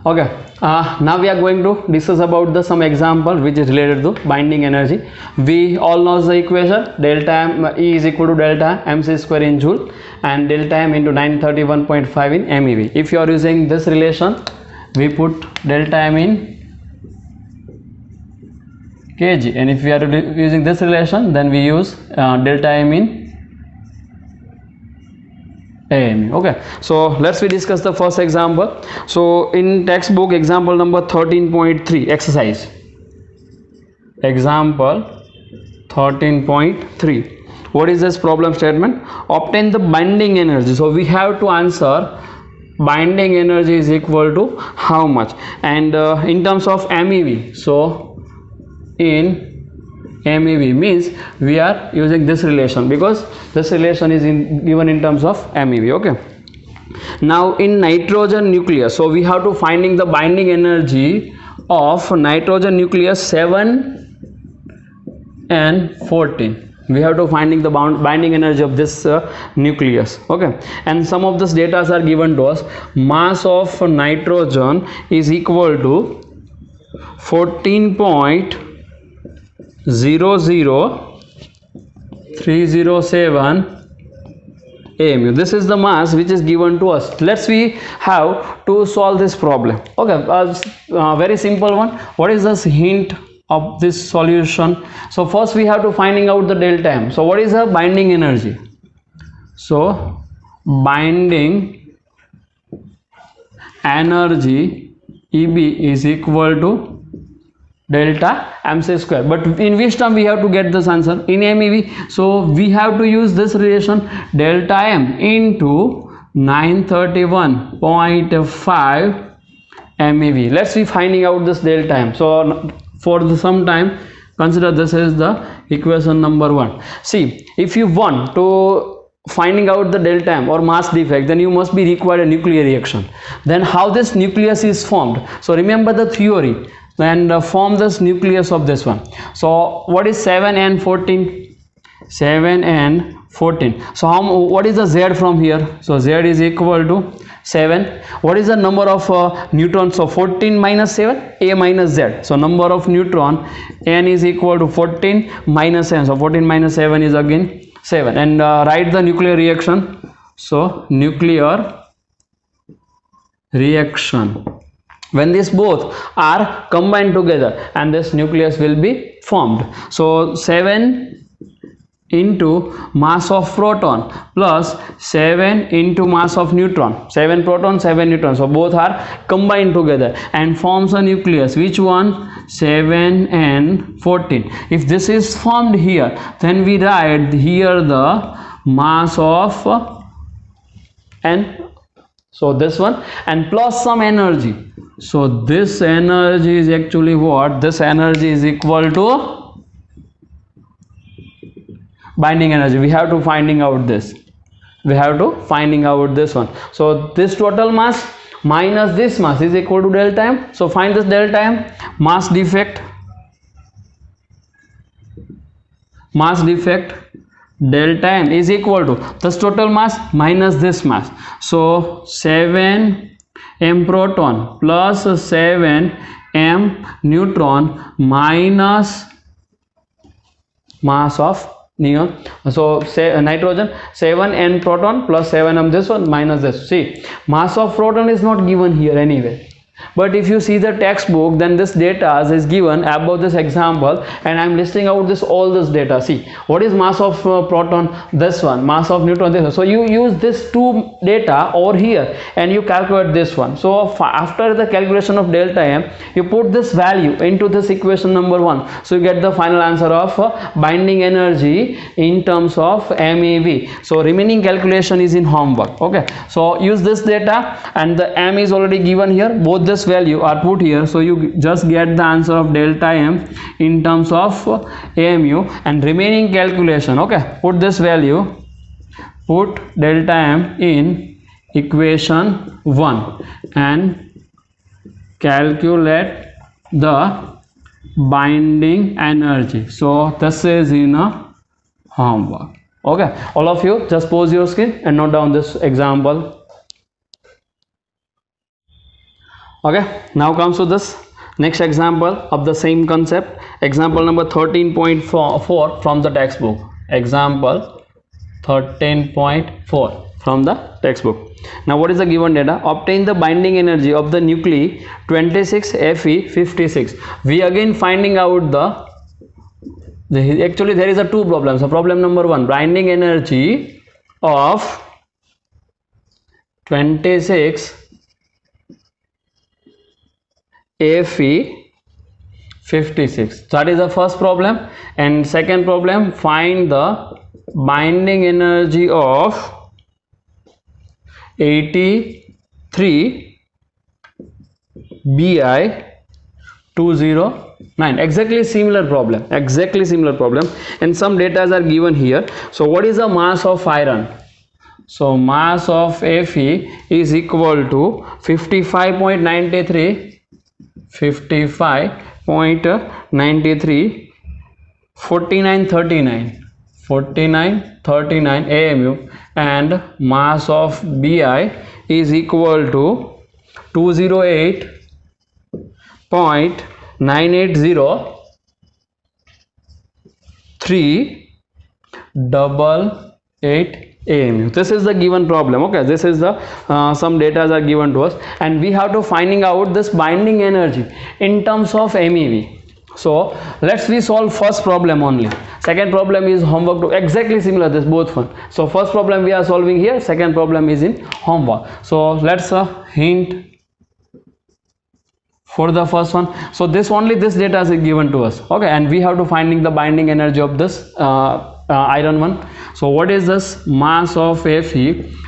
Okay, now we are going to discuss about the some example which is related to binding energy. We all know the equation delta m E is equal to delta mc square in joule and delta m into 931.5 in MeV. If you are using this relation, we put delta m in kg, and if we are using this relation, then we use delta m in AMU. Okay, so let's we discuss the first example. So in textbook example number 13.3 exercise, example 13.3, what is this problem statement? Obtain the binding energy. So we have to answer binding energy is equal to how much, and in terms of MeV. So in MeV means we are using this relation because this relation is given in terms of MeV. Okay, now in nitrogen nucleus, so we have to finding the binding energy of nitrogen nucleus 7 and 14. We have to finding the binding energy of this nucleus. Okay, and some of this data are given to us. Mass of nitrogen is equal to 14.00307 AMU. This is the mass which is given to us. Let's we have to solve this problem. Okay, very simple one. What is this hint of this solution? So first we have to finding out the delta m. So what is the binding energy? So binding energy EB is equal to delta mc square, but in which term we have to get this answer? In MeV. So we have to use this relation delta m into 931.5 MeV. Let's be finding out this delta m. So for some time consider this is the equation number 1. See, if you want to finding out the delta m or mass defect, then you must be required a nuclear reaction. Then how this nucleus is formed? So remember the theory and form this nucleus of this one. So what is 7 and 14? 7 and 14. So what is the z from here? So z is equal to 7. What is the number of neutrons? So 14 minus 7, a minus z. So number of neutron n is equal to 14 minus 7. So 14 minus 7 is again 7. And write the nuclear reaction. So nuclear reaction, when these both are combined together, and this nucleus will be formed. So 7 into mass of proton plus 7 into mass of neutron, 7 proton 7 neutron, so both are combined together and forms a nucleus. Which one? 7 and 14. If this is formed here, then we write here the mass of n, so this one, and plus some energy. So this energy is actually what? This energy is equal to binding energy. We have to finding out this. We have to finding out this one. So this total mass minus this mass is equal to delta m. So find this delta m. Mass defect delta m is equal to this total mass minus this mass. So 7 m proton plus 7 m neutron minus mass of neon. So say nitrogen 7 n proton plus 7 m this one minus this. See, mass of proton is not given here anyway, but if you see the textbook, then this data is given above this example, and I am listing out this all this data. See, what is mass of proton? This one. Mass of neutron, this one. So you use this two data over here and you calculate this one. So after the calculation of delta m, you put this value into this equation number 1. So you get the final answer of binding energy in terms of MeV. So remaining calculation is in homework. Okay, so use this data, and the m is already given here. Both this value are put here, so you just get the answer of delta m in terms of AMU, and remaining calculation. Okay, put this value, put delta m in equation 1 and calculate the binding energy. So this is in a homework. Okay, all of you just pause your screen and note down this example. Okay, now comes to this next example of the same concept. Example number 13.4 from the textbook. Example 13.4 from the textbook. Now what is the given data? Obtain the binding energy of the nuclei 26 Fe56. We again finding out actually there is a two problems. So problem number one, binding energy of 26 Fe56. That is the first problem. And second problem, find the binding energy of 83 Bi 209. Exactly similar problem, and some data are given here. So what is the mass of iron? So mass of Fe is equal to 55.93 4939 AMU, and mass of Bi is equal to 208.9803888 AMU. This is the given problem. Okay, this is the some data are given to us, and we have to finding out this binding energy in terms of MeV. So let's we solve first problem only. Second problem is homework to exactly similar, this both one. So first problem we are solving here, second problem is in homework. So let's hint for the first one. So this only this data is given to us. Okay, and we have to finding the binding energy of this iron one. So what is this? Mass of Fe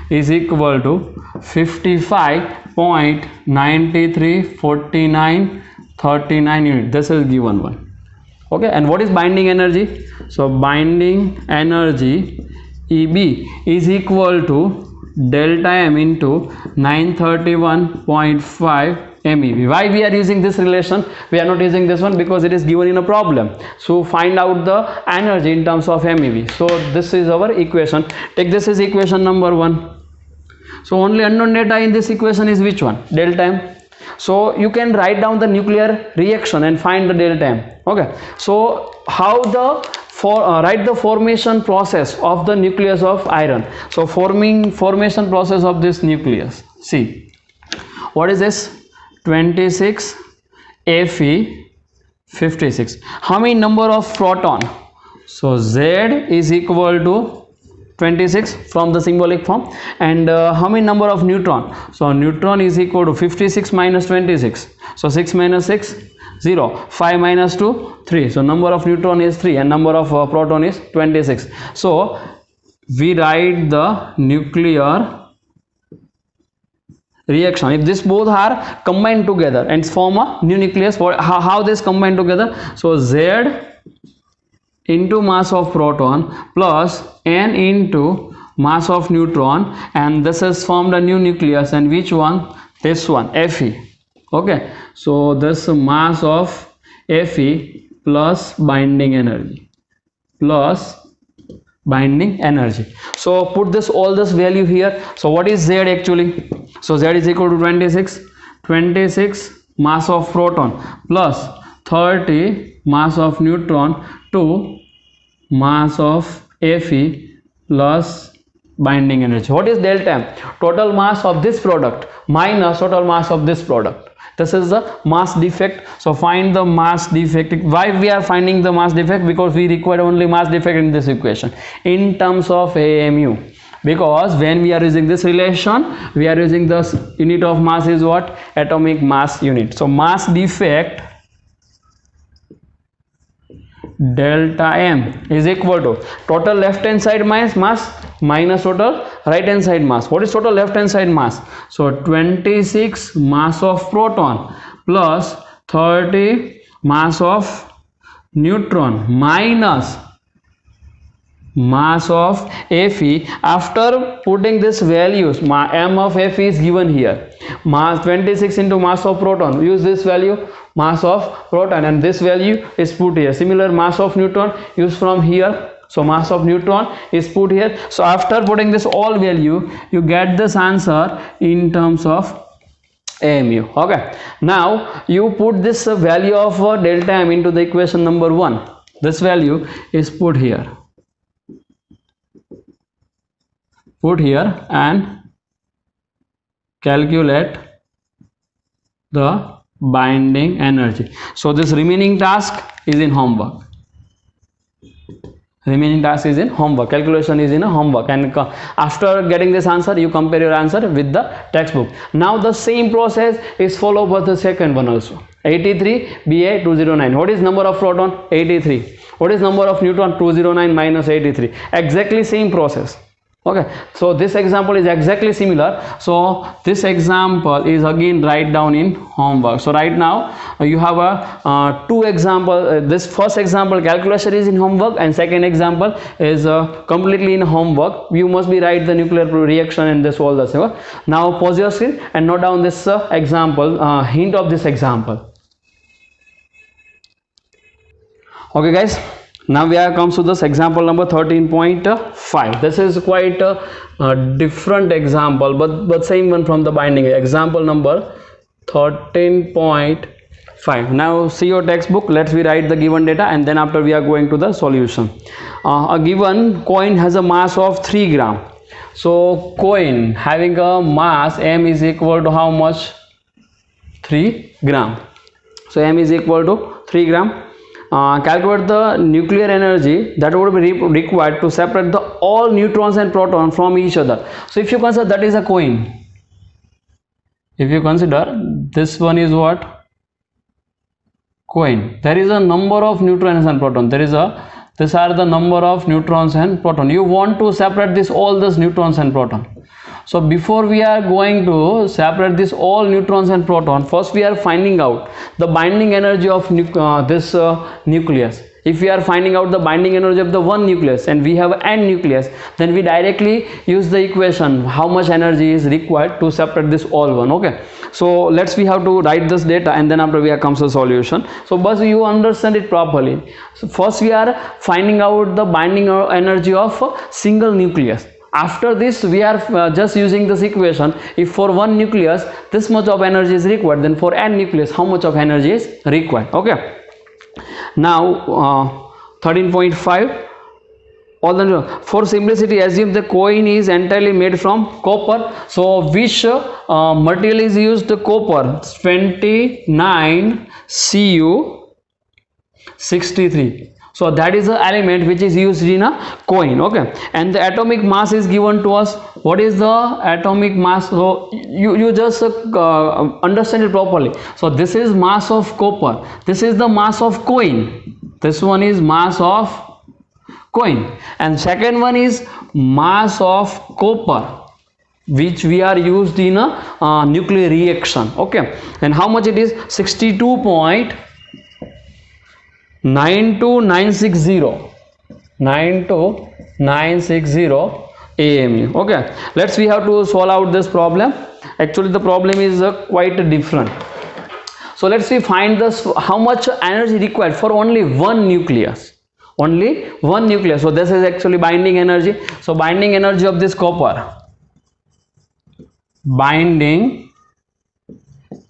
is equal to 55.934939 unit. This is given one. Okay, and what is binding energy? So binding energy EB is equal to delta M into 931.5 MeV. Why we are using this relation? We are not using this one because it is given in a problem. So find out the energy in terms of MeV. So this is our equation. Take this is equation number 1. So only unknown data in this equation is which one? Delta M. So you can write down the nuclear reaction and find the delta M. Okay. So how the write the formation process of the nucleus of iron. So formation process of this nucleus. See, what is this? 26 Fe56. How many number of proton? So Z is equal to 26 from the symbolic form, and how many number of neutron? So neutron is equal to 56 minus 26. So 6 minus 6 0, 5 minus 2 3. So number of neutron is 3 and number of proton is 26. So we write the nuclear reaction if this both are combined together and form a new nucleus. How this combine together? So Z into mass of proton plus N into mass of neutron, and this has formed a new nucleus. And which one? This one, Fe. Okay, so this mass of Fe plus binding energy So put this all this value here. So what is Z actually? So Z is equal to 26 mass of proton plus 30 mass of neutron to mass of Fe plus binding energy. What is delta M? Total mass of this product minus total mass of this product. This is the mass defect. So find the mass defect. Why we are finding the mass defect? Because we require only mass defect in this equation in terms of AMU. Because when we are using this relation, we are using the unit of mass is what? Atomic mass unit. So mass defect delta M is equal to total left hand side mass minus total right hand side mass. What is total left hand side mass? So 26 mass of proton plus 30 mass of neutron minus mass of Fe. After putting this values, M of Fe is given here. Mass 26 into mass of proton. Use this value, mass of proton, and this value is put here. Similar mass of neutron, use from here. So mass of neutron is put here. So after putting this all value, you get this answer in terms of AMU. Okay, now you put this value of delta M into the equation number 1. This value is put here and calculate the binding energy. So this remaining task is in homework. Calculation is in a homework, and after getting this answer you compare your answer with the textbook. Now the same process is followed by the second one also. 83 Ba209. What is number of proton? 83. What is number of neutron? 209 minus 83. Exactly same process. Okay, so this example is exactly similar. So this example is again write down in homework. So right now you have a two example. This first example calculation is in homework, and second example is completely in homework. You must be write the nuclear reaction and this all this. Now pause your screen and note down this example, hint of this example. Okay guys, now we have come to this example number 13.5. This is quite a different example, but same one from the binding. Example number 13.5. Now see your textbook. Let's write the given data, and then after we are going to the solution. A given coin has a mass of 3 gram. So coin having a mass M is equal to how much? 3 gram. So M is equal to 3 gram. Calculate the nuclear energy that would be required to separate the all neutrons and protons from each other. So if you consider that is a coin, if you consider this one is what? Coin. There is a number of neutrons and protons. These are the number of neutrons and protons. You want to separate this all these neutrons and protons. So before we are going to separate this all neutrons and proton, first we are finding out the binding energy of this nucleus. If we are finding out the binding energy of the one nucleus and we have n nucleus, then we directly use the equation how much energy is required to separate this all one. Okay, so we have to write this data, and then after we are comes the solution. So but you understand it properly. So first we are finding out the binding energy of a single nucleus. After this we are just using this equation. If for one nucleus this much of energy is required, then for n nucleus how much of energy is required. Okay, now 13.5. For simplicity, assume the coin is entirely made from copper. So which material is used? Copper, 29 Cu63. So that is the element which is used in a coin. Okay, and the atomic mass is given to us. What is the atomic mass? So you just understand it properly. So this is mass of copper, this is the mass of coin, this one is mass of coin, and second one is mass of copper, which we are used in a nuclear reaction. Okay, and how much it is? 62.92960 AMU. Okay, we have to solve out this problem. Actually the problem is quite different. So let's find this how much energy required for only one nucleus. So this is actually binding energy. So binding energy of this copper, binding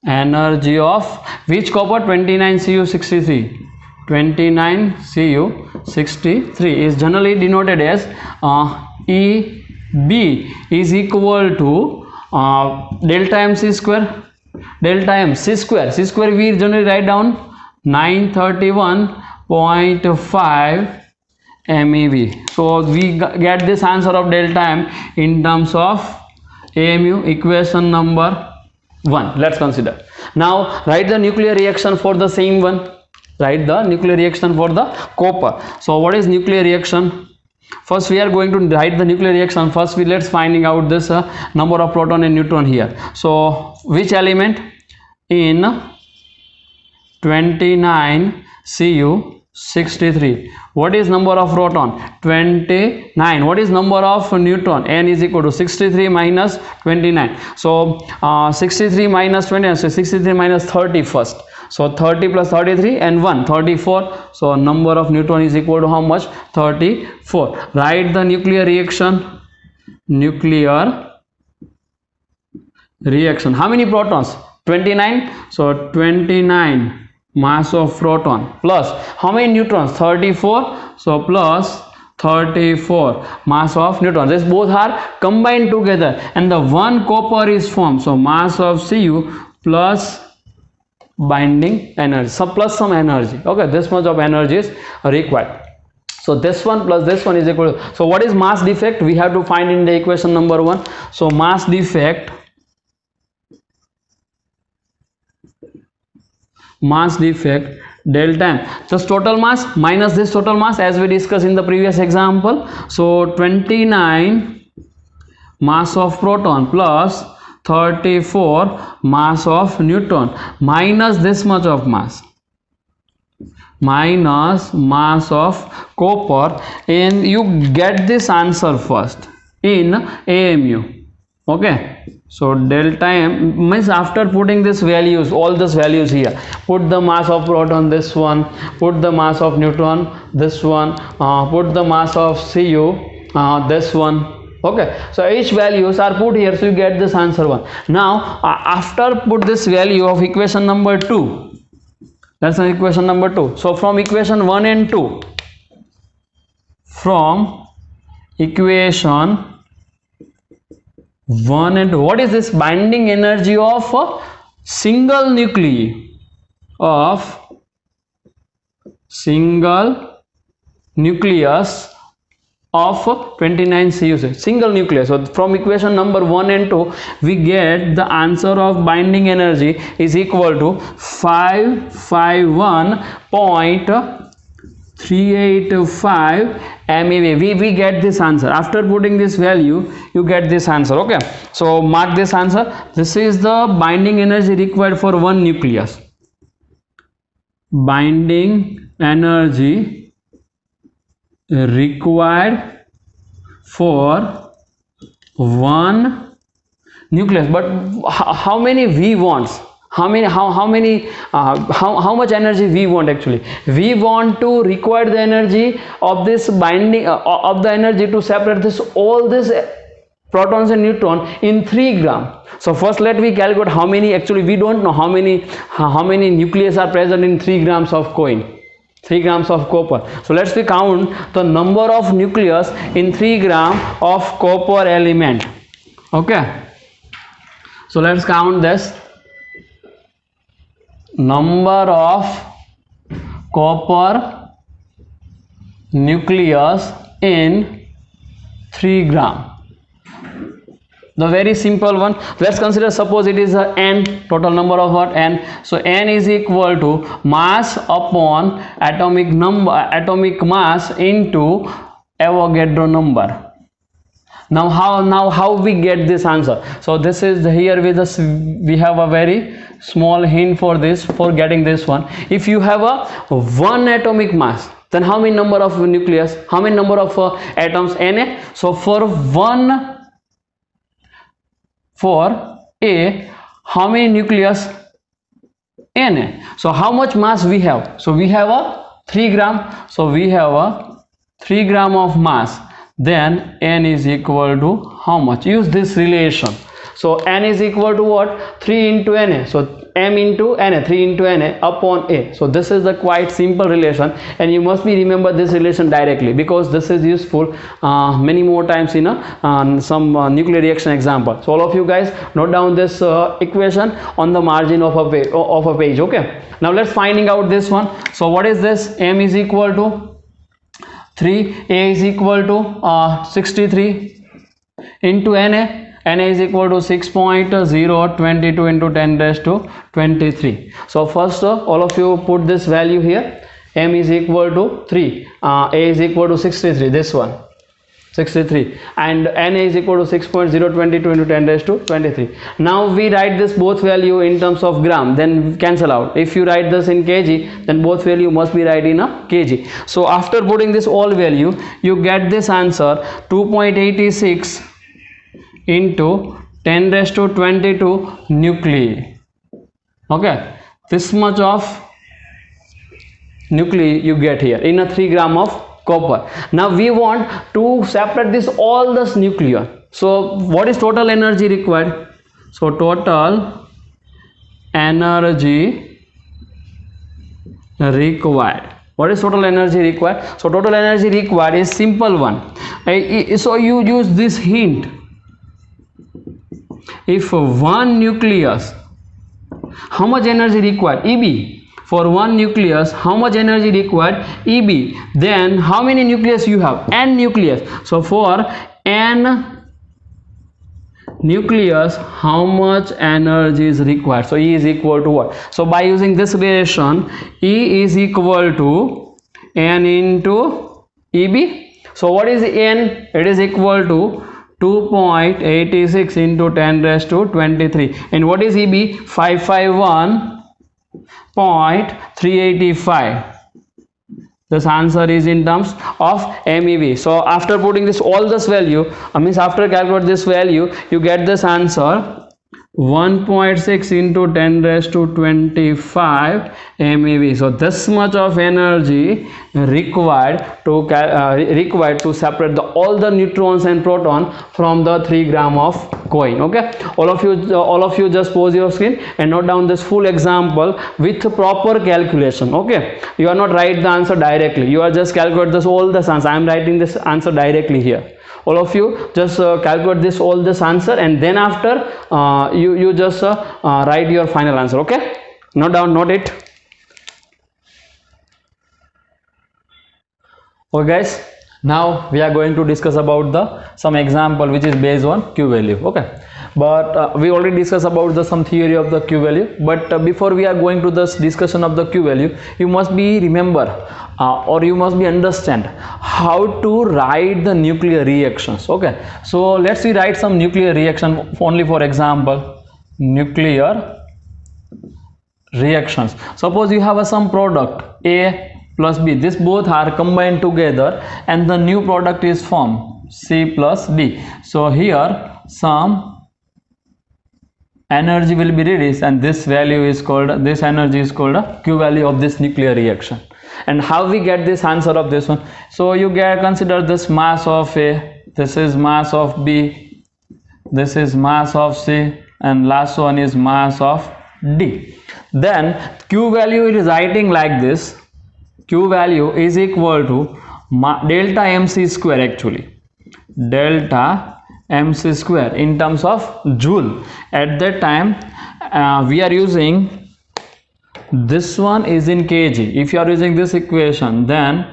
energy of which copper? 29 Cu63. 29 Cu63 is generally denoted as EB is equal to delta M C square. Delta M C square. C square we generally write down 931.5 MeV. So we get this answer of delta M in terms of AMU, equation number 1. Let's consider. Now write the nuclear reaction for the same one. Write the nuclear reaction for the copper. So what is nuclear reaction? First we are going to write the nuclear reaction. First let's finding out this number of proton and neutron here. So which element in 29 Cu63? What is number of proton? 29. What is number of neutron? N is equal to 63 minus 29. So 63 minus 29. So 63 minus 30 first. So 30 plus 33 and 1, 34. So number of neutron is equal to how much? 34. Write the nuclear reaction. Nuclear reaction. How many protons? 29. So 29 mass of proton plus how many neutrons? 34. So plus 34 mass of neutrons. These both are combined together and the one copper is formed. So mass of Cu plus binding energy, some plus some energy. Okay, this much of energy is required. So this one plus this one is equal to, so what is mass defect? We have to find in the equation number 1. So mass defect delta m, just total mass minus this total mass as we discussed in the previous example. So 29 mass of proton plus 34 mass of neutron minus this much of mass minus mass of copper, and you get this answer first in AMU. Okay, so delta m means after putting this values, all these values here, put the mass of proton this one, put the mass of neutron this one, put the mass of Cu this one. Okay, so each values are put here, so you get this answer 1. Now after put this value of equation number 2, that's an equation number 2. So from equation 1 and 2, from equation 1 and 2, what is this binding energy of a single nuclei of single nucleus of 29 Cu, single nucleus. So from equation number 1 and 2 we get the answer of binding energy is equal to 551.385 MeV. We get this answer after putting this value, you get this answer. Okay, so mark this answer. This is the binding energy required for one nucleus. Binding energy required for one nucleus, but how many we wants, how much energy we want? Actually we want to require the energy of this binding of the energy to separate this all this protons and neutron in 3 gram. So first let me calculate how many, actually we don't know how many nucleus are present in 3 grams of coin, 3 grams of copper. So let's we count the number of nucleus in 3 gram of copper element. Okay, so let's count this number of copper nucleus in 3 gram. The very simple one, let's consider, suppose it is a n, total number of what? N. So n is equal to mass upon atomic mass into Avogadro number. Now how we get this answer? So this is here with us, we have a very small hint for this, for getting this one. If you have a 1 atomic mass, then how many number of nucleus, how many number of atoms? Na. So for A, how many nucleus? Na. So how much mass we have? So we have a 3 gram. So we have a 3 gram of mass. Then N is equal to how much? Use this relation. So N is equal to what? 3 into Na. So M into Na, 3 into Na upon A. So this is a quite simple relation, and you must be remember this relation directly, because this is useful many more times in some nuclear reaction example. So all of you guys note down this equation on the margin of a page. Okay, now let's finding out this one. So what is this? M is equal to 3, A is equal to 63 into Na. Na is equal to 6.022 into 10 raised to 23. So first all of you put this value here. M is equal to 3, A is equal to 63, this one 63, and Na is equal to 6.022 into 10 raised to 23. Now we write this both value in terms of gram, then cancel out. If you write this in kg, then both value must be right in a kg. So after putting this all value, you get this answer 2.86 into 10 raised to 22 nuclei. Okay, this much of nuclei you get here in a 3 gram of copper. Now we want to separate this all this nuclei. So what is total energy required? So total energy required. What is total energy required? So total energy required is simple one. So you use this hint. If one nucleus, how much energy required? EB. For one nucleus, how much energy required? EB. Then how many nucleus you have? N nucleus. So for N nucleus, how much energy is required? So E is equal to what? So by using this relation, E is equal to N into EB. So what is N? It is equal to 2.86 into 10 raised to 23. And what is EB? 551.385. This answer is in terms of MeV. So after putting this all this value, means after calculate this value, you get this answer 1.6 into 10 raised to 25 MeV. So this much of energy required to separate all the neutrons and proton from the 3 gram of coin. Okay, all of you just pause your screen and note down this full example with proper calculation. Okay, you are not write the answer directly, you are just calculate this all the answer. I am writing this answer directly here. All of you just calculate this all this answer, and then after you just write your final answer. Okay, note down, note it. Okay guys, now we are going to discuss about some example which is based on Q value. Okay, but we already discussed about some theory of the Q value, but before we are going to this discussion of the Q value, you must be remember or you must be understand how to write the nuclear reactions. Okay, so let's see write some nuclear reaction only. For example, nuclear reactions. Suppose you have some product A plus B, this both are combined together and the new product is formed C plus D. So here some energy will be released, and this value is called, this energy is called a Q value of this nuclear reaction. And how we get this answer of this one? So you consider this mass of A, this is mass of B, this is mass of C, and last one is mass of D. Then Q value is writing like this. Q value is equal to delta MC square, actually delta MC square in terms of joule. At that time we are using this one is in kg. If you are using this equation, then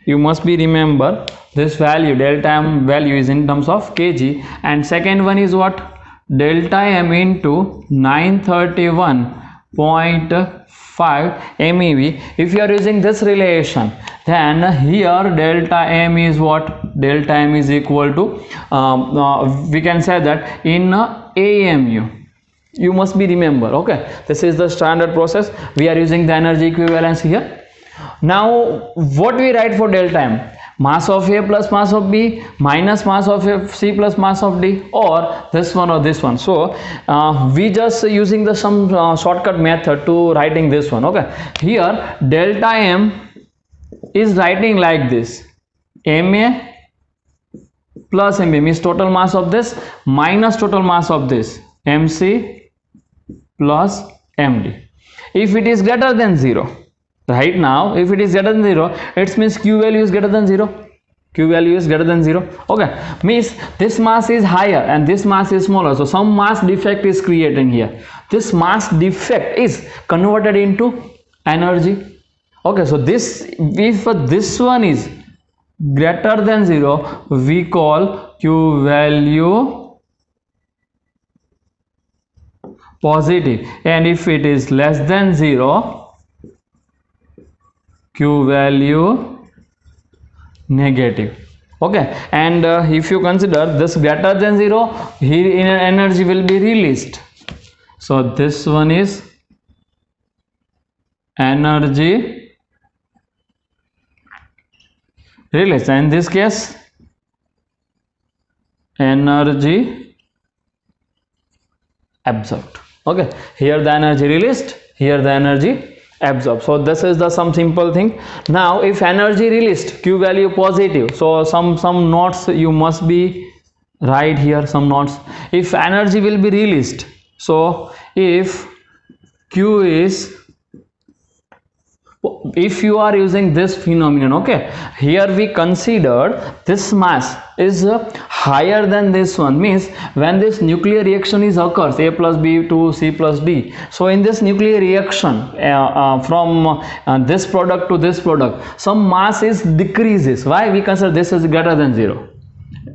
you must be remember this value delta M value is in terms of kg, and second one is what? Delta M into 931.5 MeV. If you are using this relation, then here delta M is what? Delta M is equal to we can say that in AMU. You must be remember. Okay, this is the standard process. We are using the energy equivalence here. Now what we write for delta M? Mass of A plus mass of B minus mass of C plus mass of D, or this one or this one. So we just using the some shortcut method to writing this one. Okay, here delta M is writing like this: Ma plus Mb means total mass of this minus total mass of this, Mc plus Md. If it is greater than 0, right now if it is greater than 0, it means Q value is greater than 0. Q value is greater than 0. Okay, means this mass is higher and this mass is smaller, so some mass defect is created here. This mass defect is converted into energy. Okay, so this, if this one is greater than 0, we call Q value positive, and if it is less than 0, Q value negative. Okay, and if you consider this greater than 0, here energy will be released. So this one is energy released, in this case energy absorbed. Okay, here the energy released, here the energy absorbed. So this is the some simple thing. Now if energy released, Q value positive, so some notes you must be write here, some notes. If energy will be released, so if Q is, if you are using this phenomenon, okay, here we considered this mass is higher than this one, means when this nuclear reaction is occurs, A plus B to C plus D, so in this nuclear reaction from this product to this product, some mass is decreases. Why? We consider this is greater than 0.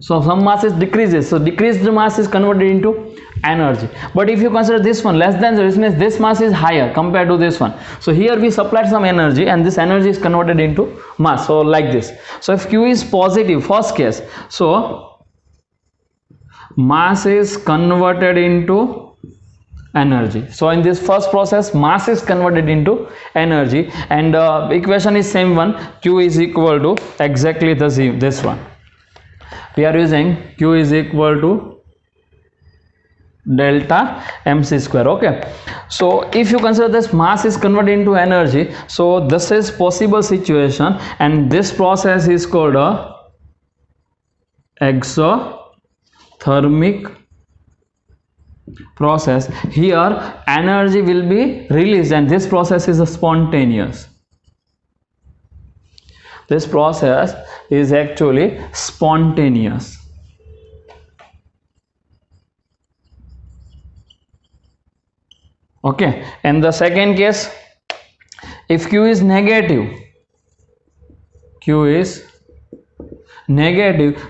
So some mass is decreases, so decreased mass is converted into energy. But if you consider this one less than 0, it means this mass is higher compared to this one. So here we supplied some energy and this energy is converted into mass. So like this. So if Q is positive, first case, so mass is converted into energy. So in this first process, mass is converted into energy, and equation is same one. Q is equal to exactly this one. We are using Q is equal to delta mc square. Okay, so if you consider this mass is converted into energy, so this is possible situation, and this process is called a exothermic process. Here energy will be released, and this process is a spontaneous. This process is actually spontaneous. Okay, and the second case, if Q is negative,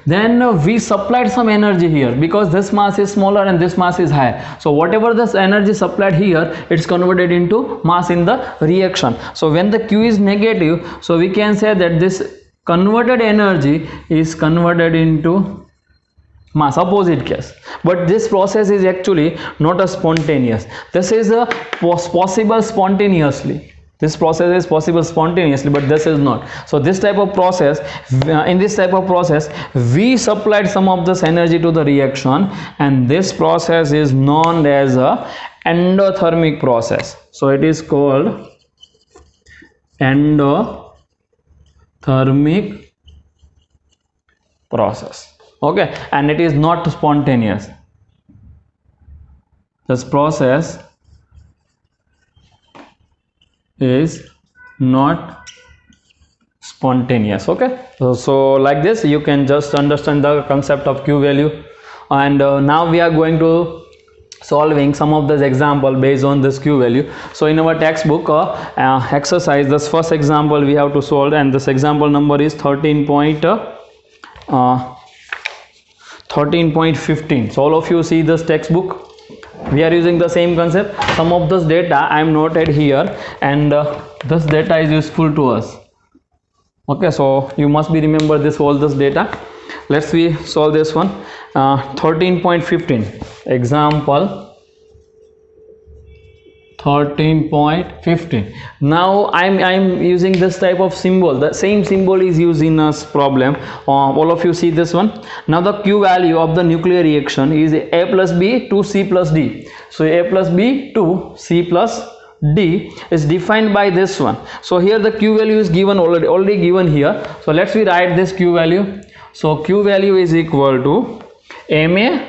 then we supplied some energy here, because this mass is smaller and this mass is higher. So whatever this energy supplied here, it's converted into mass in the reaction. So when the Q is negative, so we can say that this converted energy is converted into mass, opposite case. But this process is actually not a spontaneous. This is a possible spontaneously. This process is possible spontaneously, but this is not. So this type of process, in this type of process, we supplied some of this energy to the reaction, and this process is known as a endothermic process. So it is called endothermic process. Okay, and it is not spontaneous. This process is not spontaneous. Okay, so like this you can just understand the concept of Q value. And now we are going to solving some of this example based on this Q value. So in our textbook exercise, this first example we have to solve, and this example number is 13.15. so all of you see this textbook. We are using the same concept. Some of this data I am noted here, and this data is useful to us. Okay, so you must be remember this, all this data. Let's we solve this one. 13.15 example 13.15. now I'm using this type of symbol. The same symbol is used in this problem. All of you see this one. Now the Q value of the nuclear reaction is A plus B to C plus D. So A plus B to C plus D is defined by this one. So here the Q value is given already given here. So let's we write this Q value. So Q value is equal to MA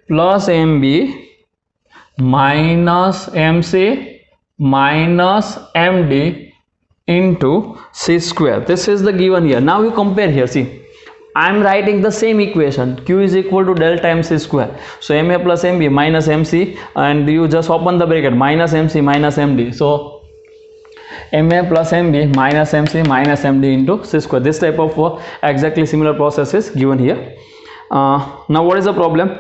plus MB minus MC minus MD into C square. This is the given here. Now you compare here. See, I am writing the same equation. Q is equal to delta MC square. So MA plus MB minus MC, and you just open the bracket, minus MC minus MD. So MA plus MB minus MC minus MD into C square. This type of exactly similar process is given here. Now what is the problem?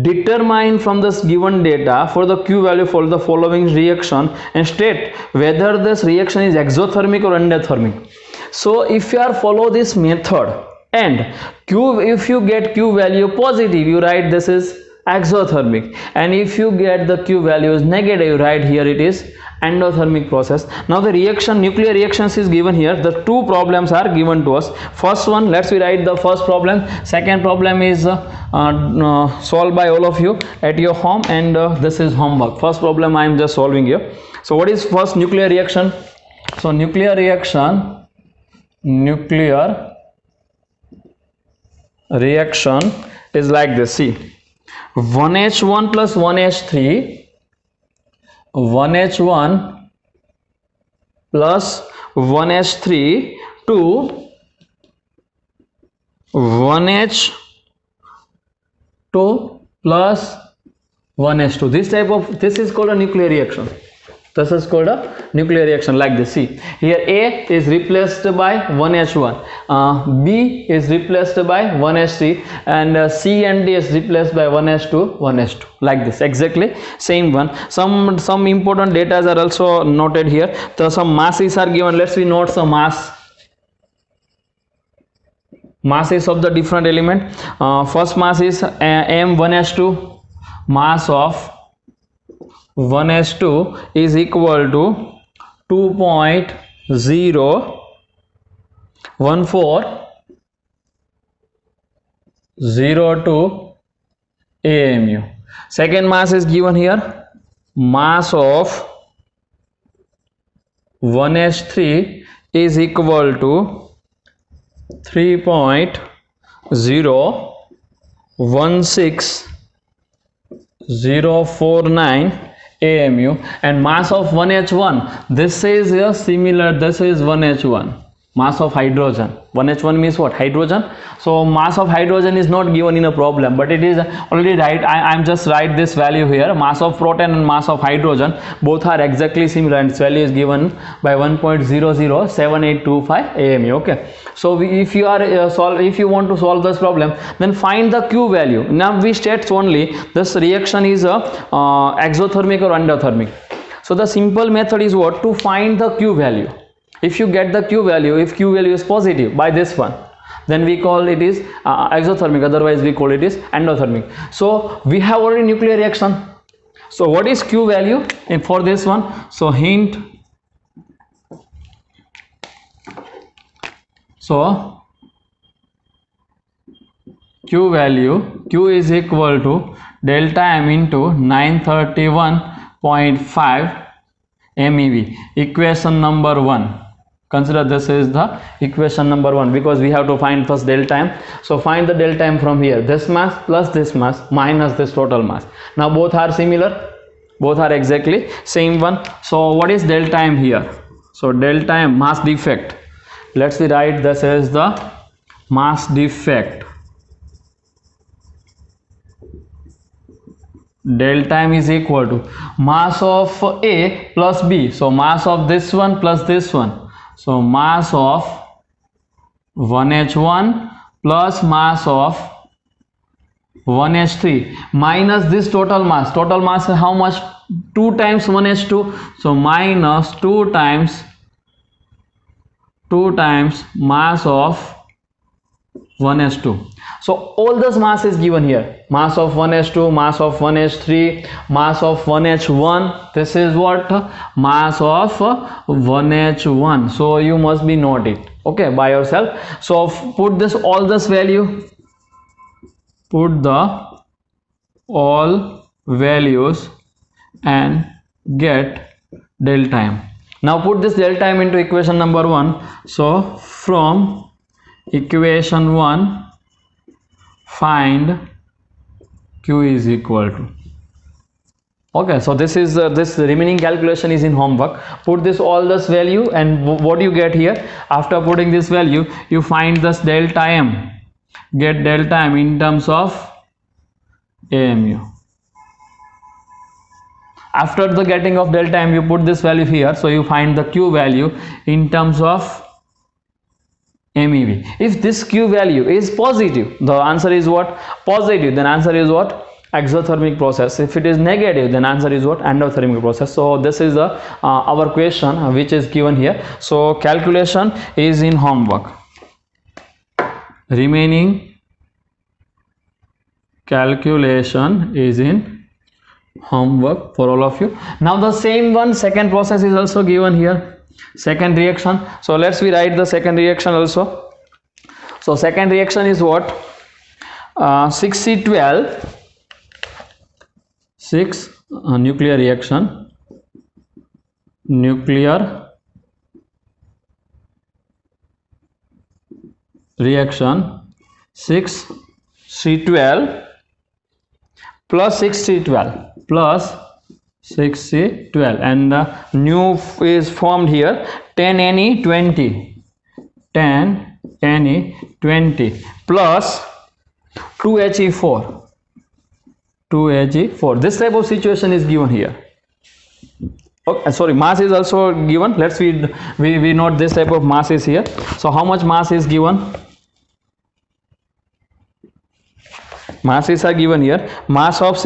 Determine from this given data for the Q value for the following reaction and state whether this reaction is exothermic or endothermic. So if you are follow this method, and Q, if you get Q value positive, you write this is exothermic, and if you get the Q value is negative, you write here it is endothermic process. Now the reaction, nuclear reactions is given here. The two problems are given to us. First one, let's we write the first problem. Second problem is solved by all of you at your home, and this is homework. First problem I am just solving here. So what is first nuclear reaction? So nuclear reaction is like this. See, 1H1 plus 1H3 1H1 plus 1H3 to 1H2 plus 1H2. This is called a nuclear reaction. This is called a nuclear reaction like this. See, here A is replaced by 1H1, B is replaced by 1H3, and C and D is replaced by 1H2, 1H2, like this, exactly same one. Some important data are also noted here. So some masses are given. Let's we note some masses of the different element. First mass is M1H2. Mass of 1H2 is equal to 2.01402 AMU. Second mass is given here. Mass of 1H3 is equal to 3.016049 AMU, and mass of 1H1, this is similar, this is 1H1, mass of hydrogen. 1H1 means what? Hydrogen. So mass of hydrogen is not given in a problem, but it is already right. I'm just write this value here. Mass of proton and mass of hydrogen both are exactly similar, and its value is given by 1.007825 AMU. Okay, so if you are if you want to solve this problem, then find the Q value. Now we state only this reaction is exothermic or endothermic. So the simple method is what? To find the Q value. If you get the Q value, if Q value is positive by this one, then we call it is exothermic, otherwise we call it is endothermic. So we have already nuclear reaction. So what is Q value for this one? So hint, so Q value, Q is equal to delta M into 931.5 MeV. Equation number 1. Consider this is the equation number 1, because we have to find first delta M. So find the delta M from here. This mass plus this mass minus this total mass. Now both are similar. Both are exactly same one. So what is delta M here? So delta M, mass defect. Let's write this as the mass defect. Delta M is equal to mass of A plus B. So mass of this one plus this one. So mass of 1H1 plus mass of 1H3 minus this total mass. Total mass is how much? 2 times 1H2. So minus 2 times mass of 1H2. So all this mass is given here. Mass of 1H2, mass of 1H3, mass of 1H1. This is what? Mass of 1H1. So you must be note it, okay, by yourself. So put this all this value. Put the all values and get delta M. Now put this delta M into equation number 1. So from equation 1, find Q is equal to. Okay, so this is this remaining calculation is in homework. Put this all this value, and what you get here after putting this value, you find this delta M. Get delta M in terms of AMU. After the getting of delta M, you put this value here, so you find the Q value in terms of MEV. If this Q value is positive, the answer is what? Positive. Then answer is what? Exothermic process. If it is negative, then answer is what? Endothermic process. So this is the our question which is given here. So calculation is in homework. Remaining calculation is in homework for all of you. Now the same one, second process is also given here. Second reaction. So let's we write the second reaction also. So second reaction is what? 6C12 nuclear reaction. Nuclear reaction 6C12 plus 6C12 plus 6C12 and the new is formed here 10Ne20 10Ne20 plus 2He4 this type of situation is given here. Okay, sorry, mass is also given. Let's read, we note this type of mass is here. So how much mass is given? Masses are given here. Mass of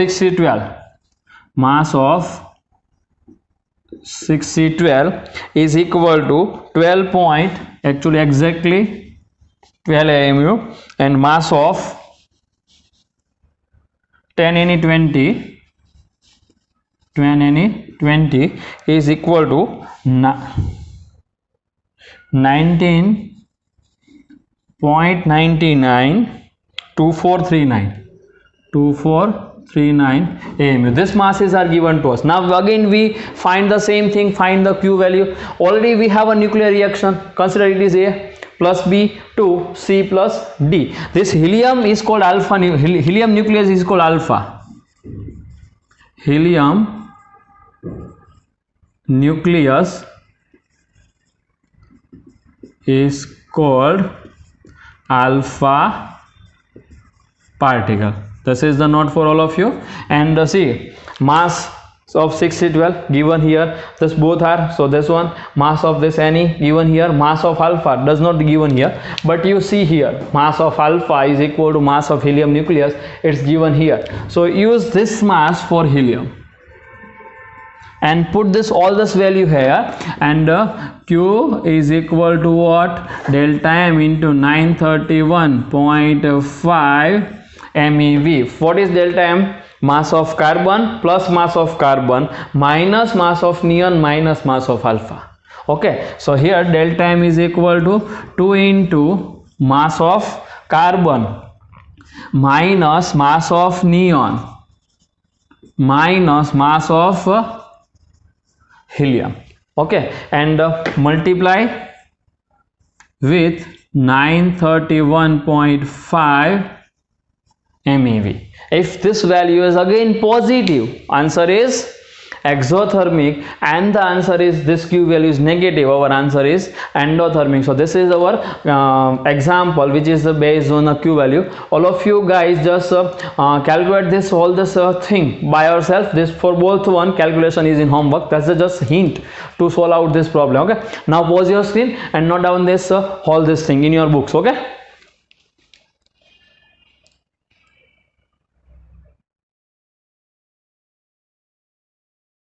6C12 is equal to 12 point, actually exactly 12 AMU, and mass of 10Ne20 is equal to 19.992439 AMU. This masses are given to us. Now again we find the same thing, find the Q value. Already we have a nuclear reaction. Consider it is A plus B to C plus D. This helium is called alpha. Helium nucleus is called alpha. Helium nucleus is called alpha particle. This is the note for all of you. And see, mass of 6C12 given here, this both are, so this one, mass of this Ne given here, mass of alpha does not given here, but you see here mass of alpha is equal to mass of helium nucleus, it's given here. So use this mass for helium and put this all this value here, and Q is equal to what? Delta M into 931.5 MeV. What is delta M? Mass of carbon plus mass of carbon minus mass of neon minus mass of alpha. Okay, so here delta M is equal to 2 into mass of carbon minus mass of neon minus mass of helium. Okay, and multiply with 931.5 MeV. If this value is again positive, answer is exothermic, and the answer is this Q value is negative, our answer is endothermic. So this is our example which is based on a Q value. All of you guys just calculate this all this thing by yourself. This for both one calculation is in homework. That's just hint to solve out this problem. Okay, now pause your screen and note down this all this thing in your books. Okay.